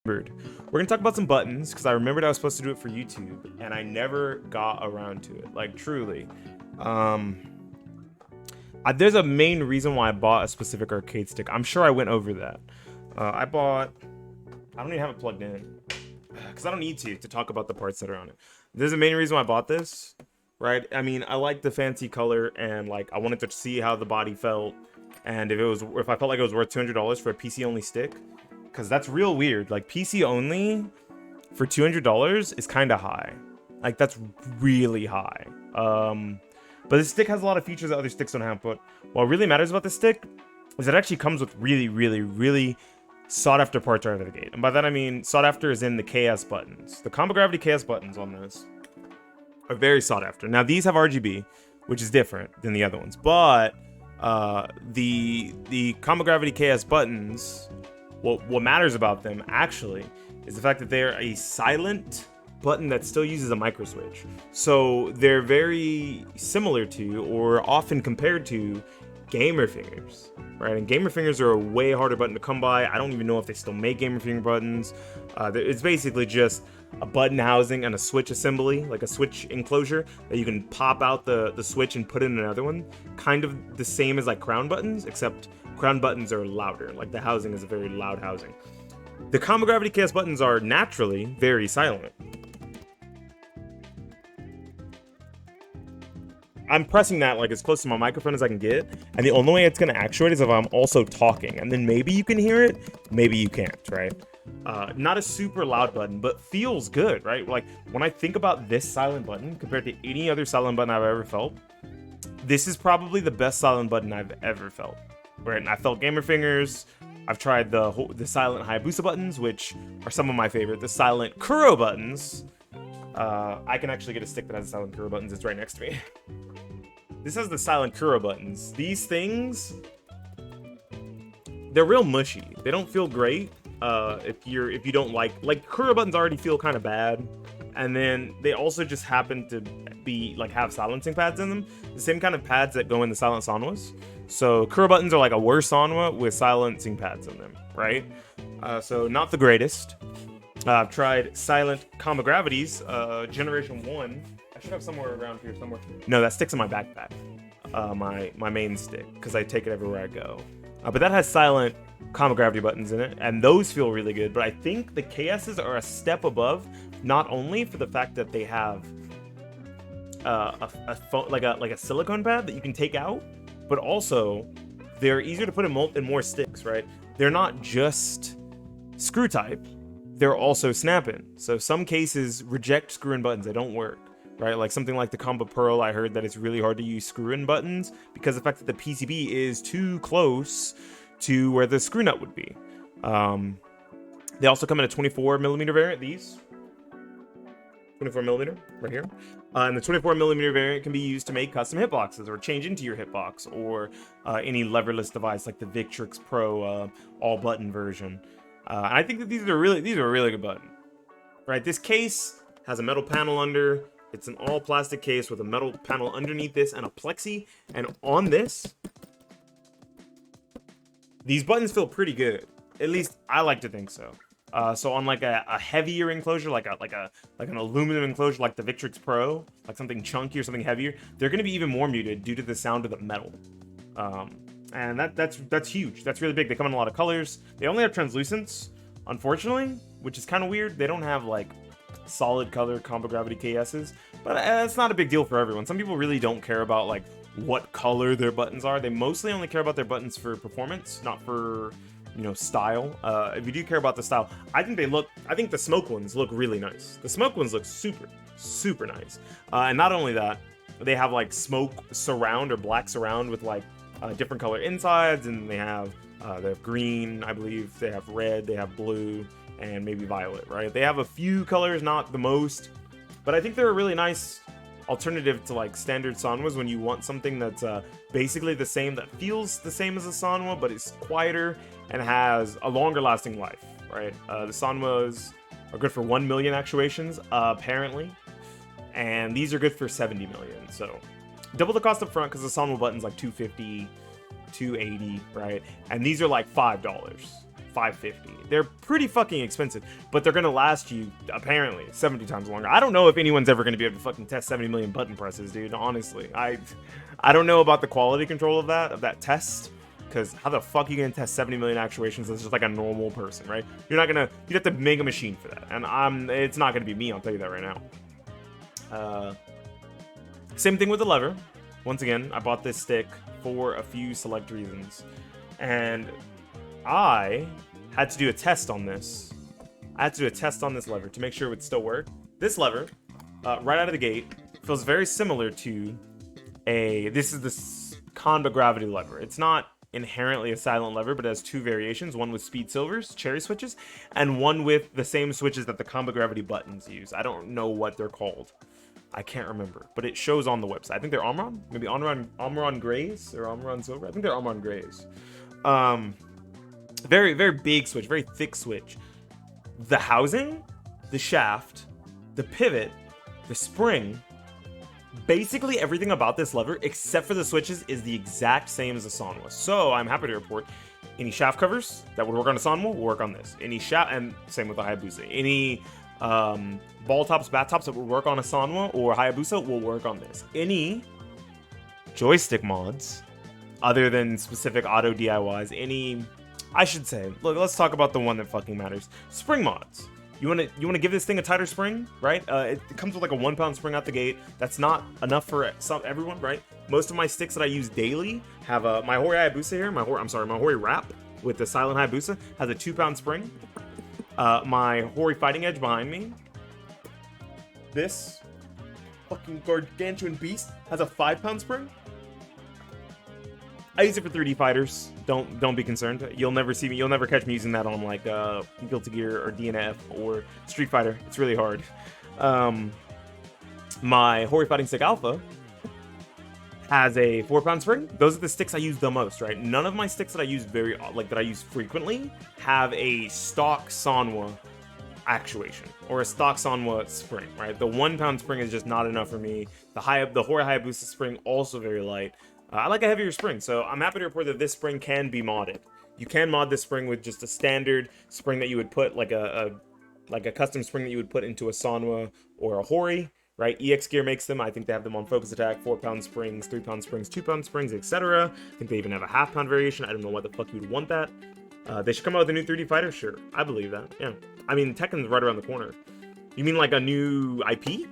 We're gonna talk about some buttons because I remembered I was supposed to do it for YouTube and I never got around to it. Like truly, um, there's a main reason why I bought a specific arcade stick. I'm sure I went over that. I bought. I don't even have it plugged in because I don't need to talk about the parts that are on it. There's a main reason why I bought this, right? I mean, I like the fancy color and like I wanted to see how the body felt, and if I felt like it was worth $200 for a PC only stick. Because that's real weird. Like, PC only for $200 is kind of high. Like, that's really high. But this stick has a lot of features that other sticks don't have. But what really matters about this stick is it actually comes with really, really, really sought-after parts out of the gate. And by that I mean sought-after is in the KS buttons. The Qanba Gravity KS buttons on this are very sought-after. Now, these have RGB, which is different than the other ones. But the Qanba Gravity KS buttons... What matters about them, actually, is the fact that they're a silent button that still uses a micro switch. So they're very similar to, or often compared to, gamer fingers, right? And gamer fingers are a way harder button to come by. I don't even know if they still make gamer finger buttons. It's basically just a button housing and a switch assembly, like a switch enclosure that you can pop out the switch and put in another one. Kind of the same as like crown buttons, except crown buttons are louder. Like the housing is a very loud housing. The Qanba Gravity KS buttons are naturally very silent. I'm pressing that like as close to my microphone as I can get, and the only way it's going to actuate is if I'm also talking, and then maybe you can hear it, maybe you can't, right? Not a super loud button, but feels good, right? Like when I think about this silent button compared to any other silent button I've ever felt, this is probably the best silent button I've ever felt. Right, and I felt gamer fingers. I've tried the silent Hayabusa buttons, which are some of my favorite. The silent Kuro buttons. I can actually get a stick that has the silent Kuro buttons. It's right next to me. This has the silent Kuro buttons. These things, they're real mushy. They don't feel great. If you don't like Kuro buttons already feel kind of bad, and then they also just happen to be like have silencing pads in them, the same kind of pads that go in the silent Sanwas. So Kuro buttons are like a worse Sanwa with silencing pads in them, right? So not the greatest. I've tried silent Qanba Gravities, Generation 1. I should have somewhere around here somewhere. No, that sticks in my backpack. My main stick, because I take it everywhere I go. But that has silent Qanba Gravity buttons in it, and those feel really good. But I think the KS's are a step above, not only for the fact that they have like a silicone pad that you can take out, but also they're easier to put in more sticks, right? They're not just screw type, they're also snap-in. So some cases reject screw-in buttons, they don't work, right? Like something like the Qanba Pearl, I heard that it's really hard to use screw-in buttons because of the fact that the PCB is too close to where the screw nut would be. They also come in a 24mm variant, these. 24mm right here. And the 24mm variant can be used to make custom hitboxes or change into your hitbox or any leverless device like the Victrix Pro all button version. And I think that these are a really good button. Right, this case has a metal panel under. It's an all plastic case with a metal panel underneath this and a plexi. And on this, these buttons feel pretty good. At least I like to think so. So on like a heavier enclosure, like an aluminum enclosure, like the Victrix Pro, like something chunky or something heavier, they're going to be even more muted due to the sound of the metal. And that's huge. That's really big. They come in a lot of colors. They only have translucents, unfortunately, which is kind of weird. They don't have like solid color Qanba Gravity KS's, but it's not a big deal for everyone. Some people really don't care about like what color their buttons are. They mostly only care about their buttons for performance, not for, you know, style. If you do care about the style, I think the smoke ones look really nice. The smoke ones look super nice. And not only that, they have like smoke surround or black surround with like different color insides, and they have green, I believe, they have red, they have blue, and maybe violet, right? They have a few colors, not the most, but I think they're a really nice alternative to like standard Sanwas when you want something that's basically the same, that feels the same as a Sanwa, but it's quieter and has a longer lasting life, right? The Sanwas are good for 1 million actuations, apparently, and these are good for 70 million, so double the cost up front because the Sanwa button's like $250, $280, right? And these are like $5 $550. They're pretty fucking expensive, but they're gonna last you apparently 70 times longer. I don't know if anyone's ever gonna be able to fucking test 70 million button presses, dude. Honestly, I don't know about the quality control of that test, because how the fuck are you gonna test 70 million actuations as just like a normal person, right? You'd have to make a machine for that, and it's not gonna be me. I'll tell you that right now. Same thing with the lever. Once again, I bought this stick for a few select reasons, and I had to do a test on this. I had to do a test on this lever to make sure it would still work. This lever, right out of the gate, feels very similar to this is the Qanba gravity lever. It's not inherently a silent lever, but it has two variations, one with speed silvers, cherry switches, and one with the same switches that the Qanba gravity buttons use. I don't know what they're called. I can't remember, but it shows on the website. I think they're Omron, maybe Omron Grays or Omron Silver. I think they're Omron Grays. Very, very big switch, very thick switch. The housing, the shaft, the pivot, the spring, basically everything about this lever, except for the switches, is the exact same as the Sanwa. So I'm happy to report any shaft covers that would work on a Sanwa will work on this. Any shaft, and same with the Hayabusa. Any ball tops, bat tops that will work on a Sanwa or Hayabusa will work on this. Any joystick mods, other than specific auto DIYs, look, let's talk about the one that fucking matters. Spring mods. You wanna give this thing a tighter spring, right? It comes with like a 1 pound spring out the gate. That's not enough for everyone, right? Most of my sticks that I use daily have my Hori Hayabusa here. My Hori Wrap with the Silent Hayabusa has a 2 pound spring. My Hori Fighting Edge behind me, this fucking gargantuan beast, has a 5 pound spring. I use it for 3D fighters. Don't be concerned. You'll never catch me using that on like Guilty Gear or DNF or Street Fighter. It's really hard. My Hori Fighting Stick Alpha has a 4 pound spring. Those are the sticks I use the most, right? None of my sticks that I use that I use frequently have a stock Sanwa actuation or a stock Sanwa spring, right? The 1 pound spring is just not enough for me. The Hori Hayabusa spring, also very light. I like a heavier spring, so I'm happy to report that this spring can be modded. You can mod this spring with just a standard spring that you would put, like a custom spring that you would put into a Sanwa or a Hori, right? EX Gear makes them. I think they have them on Focus Attack, 4 pound springs, 3 pound springs, 2 pound springs, etc. I think they even have a half pound variation. I don't know why the fuck you would want that. They should come out with a new 3D fighter? Sure, I believe that, yeah. I mean, Tekken's right around the corner. You mean like a new IP?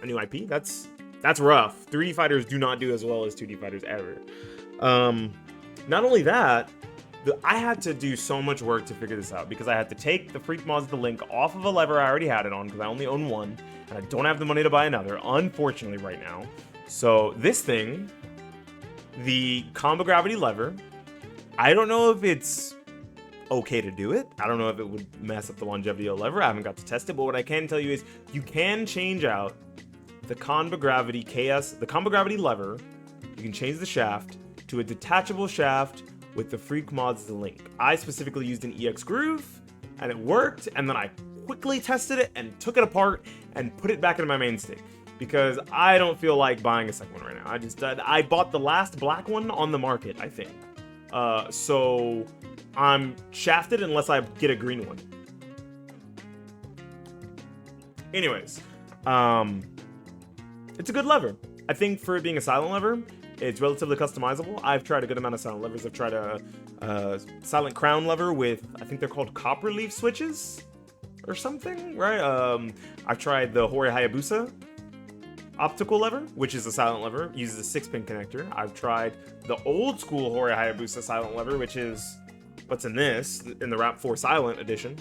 A new IP? That's rough. 3D fighters do not do as well as 2D fighters ever. Not only that, I had to do so much work to figure this out because I had to take the Freak Mods the Link off of a lever I already had it on because I only own one and I don't have the money to buy another, unfortunately, right now. So this thing, the Qanba gravity lever, I don't know if it's okay to do it. I don't know if it would mess up the longevity of the lever. I haven't got to test it, but what I can tell you is you can change out the Qanba gravity lever. You can change the shaft to a detachable shaft with the Freak Mods the Link. I specifically used an EX groove and it worked, and then I quickly tested it and took it apart and put it back into my main stick because I don't feel like buying a second one right now. I bought the last black one on the market, I think. So I'm shafted unless I get a green one. Anyways, it's a good lever. I think for it being a silent lever, it's relatively customizable. I've tried a good amount of silent levers. I've tried a silent crown lever with, I think they're called copper leaf switches or something, right? I've tried the Hori Hayabusa optical lever, which is a silent lever, uses a 6-pin connector. I've tried the old school Hori Hayabusa silent lever, which is what's in the Wrap 4 Silent edition.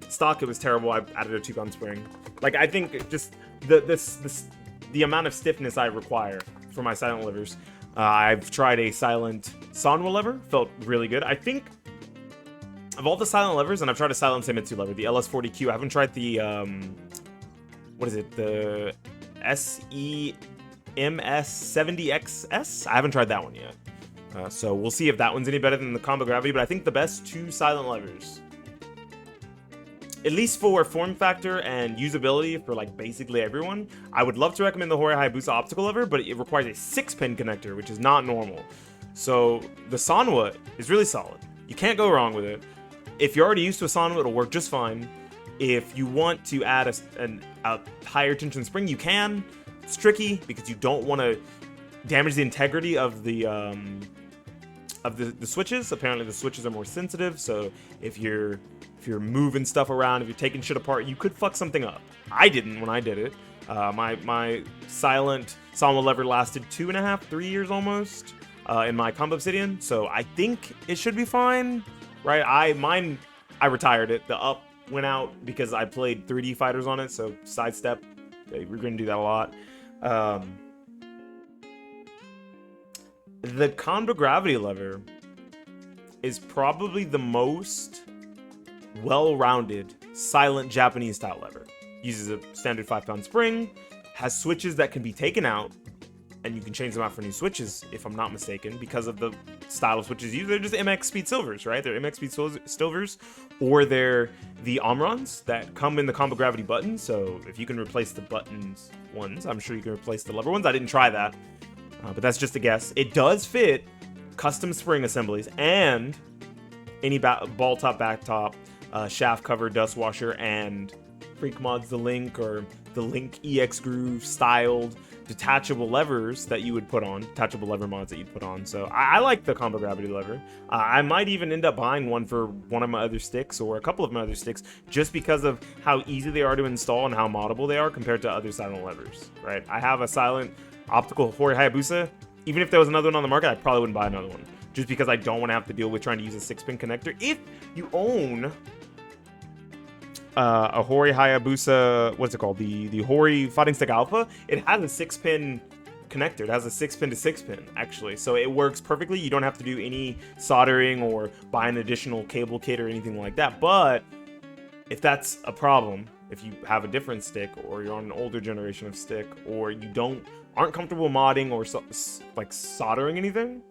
Stock, it was terrible. I added a 2-pound spring. Like, I think just the amount of stiffness I require for my silent levers. I've tried a silent Sanwa lever, felt really good. I think of all the silent levers, and I've tried a silent Seimitsu lever, the LS40Q. I haven't tried the what is it? The SEMS70XS. I haven't tried that one yet. So we'll see if that one's any better than the Qanba gravity. But I think the best 2 silent levers, at least for form factor and usability for like basically everyone, I would love to recommend the Hori Hayabusa optical lever, but it requires a 6-pin connector, which is not normal. So the Sanwa is really solid. You can't go wrong with it. If you're already used to a Sanwa, it'll work just fine. If you want to add a higher tension spring, you can. It's tricky because you don't want to damage the integrity of the switches. Apparently the switches are more sensitive, so if you're moving stuff around, if you're taking shit apart, you could fuck something up. I didn't when I did it. My silent Sanwa lever lasted 2.5, 3 years almost in my Qanba obsidian, so I think it should be fine, right? I retired it. The up went out because I played 3D fighters on it, so sidestep. We're gonna do that a lot. The Qanba gravity lever is probably the most well-rounded silent Japanese style lever. Uses a standard 5-pound spring, has switches that can be taken out, and you can change them out for new switches, if I'm not mistaken, because of the style of switches used. They're just MX Speed Silvers, right? They're MX Speed Silvers, or they're the Omrons that come in the Qanba gravity buttons. So if you can replace the buttons ones, I'm sure you can replace the lever ones. I didn't try that, but that's just a guess. It does fit custom spring assemblies and any ball top, back top, shaft cover, dust washer, and Freak Mods the Link or the Link EX Groove styled detachable levers that you would put on, detachable lever mods that you'd put on. So I like the Qanba gravity lever. I might even end up buying one for one of my other sticks or a couple of my other sticks just because of how easy they are to install and how moddable they are compared to other silent levers, right? I have a silent optical Hori Hayabusa. Even if there was another one on the market, I probably wouldn't buy another one just because I don't want to have to deal with trying to use a 6-pin connector. If you own a Hori Hayabusa, what's it called? The Hori Fighting Stick Alpha, it has a 6-pin connector. It has a 6-pin to 6-pin, actually. So it works perfectly. You don't have to do any soldering or buy an additional cable kit or anything like that. But if that's a problem, if you have a different stick or you're on an older generation of stick or you aren't comfortable modding or like soldering anything,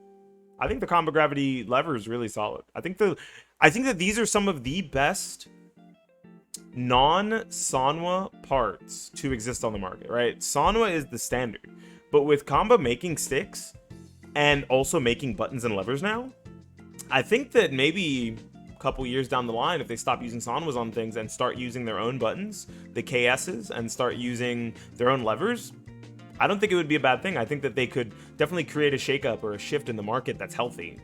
I think the Qanba gravity lever is really solid. I think that these are some of the best non-Sanwa parts to exist on the market, right? Sanwa is the standard, but with Qanba making sticks and also making buttons and levers now, I think that maybe a couple years down the line, if they stop using Sanwas on things and start using their own buttons, the KSs, and start using their own levers, I don't think it would be a bad thing. I think that they could definitely create a shakeup or a shift in the market that's healthy.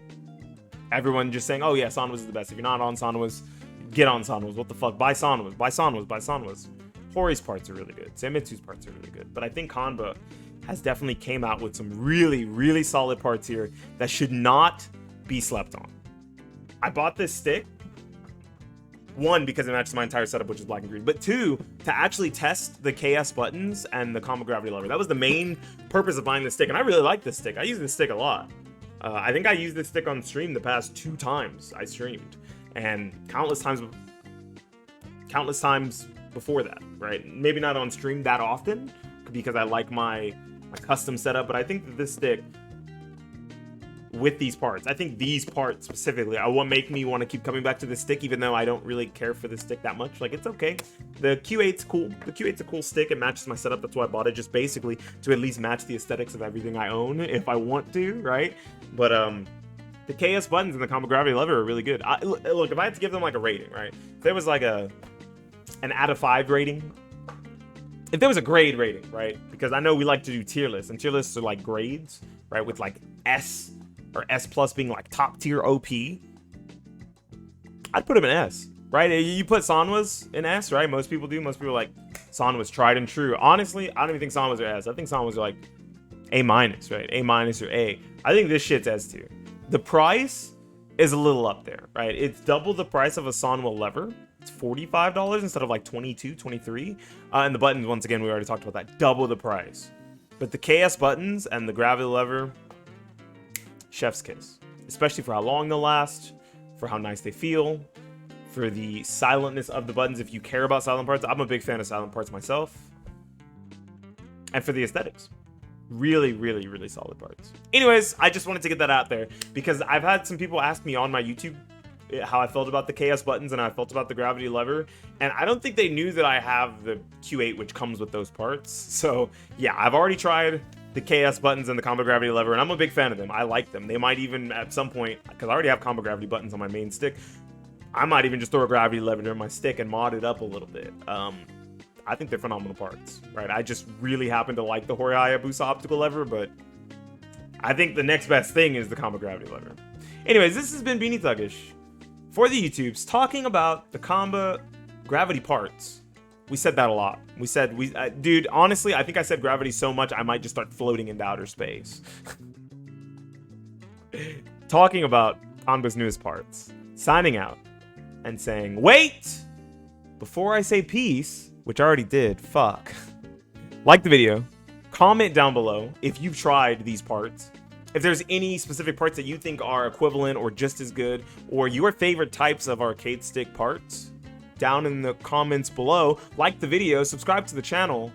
Everyone just saying, oh yeah, Sanwas is the best. If you're not on Sanwas, get on Sanwas. What the fuck? Buy Sanwas. Buy Sanwas. Buy Sanwas. Hori's parts are really good. Samitsu's parts are really good. But I think Qanba has definitely came out with some really, really solid parts here that should not be slept on. I bought this stick, one, because it matches my entire setup, which is black and green, but two, to actually test the KS buttons and the Qanba gravity lever. That was the main purpose of buying this stick, and I really like this stick. I use this stick a lot. I think I used this stick on stream the past 2 times I streamed. And countless times before that, right? Maybe not on stream that often because I like my custom setup, but I think that this stick with these parts, I think these parts specifically, make me want to keep coming back to this stick, even though I don't really care for this stick that much. Like, it's okay. The Q8's cool. The Q8's a cool stick. It matches my setup. That's why I bought it, just basically to at least match the aesthetics of everything I own if I want to, right? But the KS buttons and the Qanba gravity lever are really good. Look, if I had to give them like a rating, right? If there was like an out of 5 rating, if there was a grade rating, right? Because I know we like to do tier lists, and tier lists are like grades, right? With like S or S plus being like top tier OP. I'd put them in S, right? You put Sanwas in S, right? Most people do. Most people are like, Sanwas tried and true. Honestly, I don't even think Sanwas are S. I think Sanwas are like A minus, right? A minus or A. I think this shit's S tier. The price is a little up there, right? It's double the price of a Sanwa lever. It's $45 instead of like $22, $23. And the buttons, once again, we already talked about that. Double the price. But the KS buttons and the gravity lever, chef's kiss. Especially for how long they'll last, for how nice they feel, for the silentness of the buttons. If you care about silent parts, I'm a big fan of silent parts myself. And for the aesthetics. Really, really, really solid parts. Anyways, I just wanted to get that out there because I've had some people ask me on my YouTube how I felt about the KS buttons and how I felt about the gravity lever, and I don't think they knew that I have the Q8, which comes with those parts. So yeah, I've already tried the KS buttons and the combo gravity lever, and I'm a big fan of them. I like them. They might even at some point, because I already have combo gravity buttons on my main stick, I might even just throw a gravity lever in my stick and mod it up a little bit. I think they're phenomenal parts, right? I just really happen to like the Hori Hayabusa optical lever, but I think the next best thing is the combo gravity lever. Anyways, this has been Beanie Thuggish for the YouTubes talking about the combo gravity parts. We said that a lot. We said, dude, honestly, I think I said gravity so much I might just start floating into outer space. Talking about Qanba's newest parts. Signing out and saying, wait! Before I say peace, which I already did, fuck. Like the video. Comment down below if you've tried these parts. If there's any specific parts that you think are equivalent or just as good, or your favorite types of arcade stick parts, down in the comments below. Like the video, subscribe to the channel.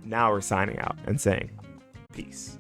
Now we're signing out and saying peace.